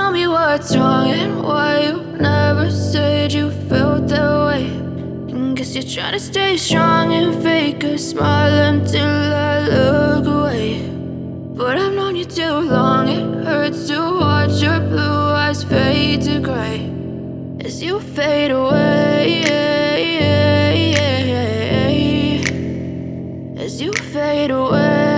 tell me what's wrong and why you never said you felt that way. And guess you're trying to stay strong and fake a smile until I look away. But I've known you too long, it hurts to watch your blue eyes fade to gray as you fade away, as you fade away.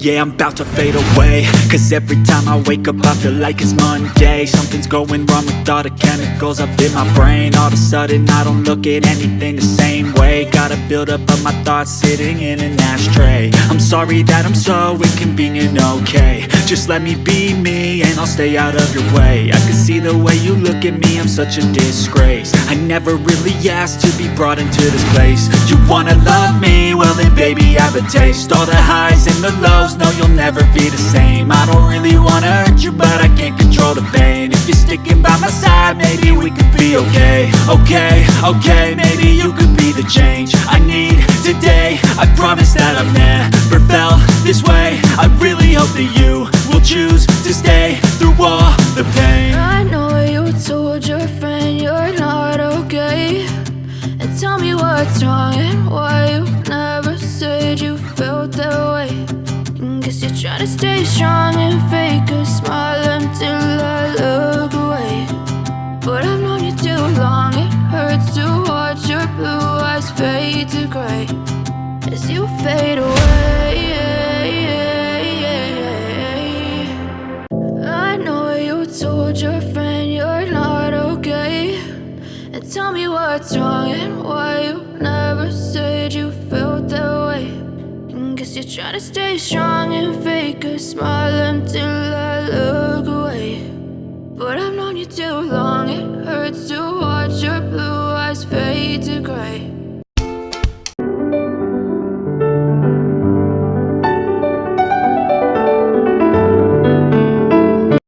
Yeah, I'm about to fade away, cause every time I wake up I feel like it's Monday. Something's going wrong with all the chemicals up in my brain. All of a sudden I don't look at anything the same way. Got a buildup of my thoughts sitting in an ashtray. I'm sorry that I'm so inconvenient, okay. Just let me be me and I'll stay out of your way. I can see the way you look at me, I'm such a disgrace. I never really asked to be brought into this place. You wanna love me? Well then baby have a taste. All the highs and the lows, no you'll never be the same. I don't really wanna hurt you but I can't control the pain. If you're sticking by my side, maybe we could be okay. Okay, maybe you could be the change I need today. I promise that I've never felt this way. I really hope that you will choose to stay through all the pain. I know you told your friend you're not okay, and tell me what's wrong and why you never said you felt that way. And guess you're trying to stay strong and fake a smile until I look away. But I've known you too long, it hurts to watch your blue eyes fade to gray as you fade away. I know you told your friend you're not okay, and tell me what's wrong and why you never said you felt that way. And guess you're trying to stay strong and fake a smile until I look away. But I've known you too long, it hurts to watch your blue eyes fade to gray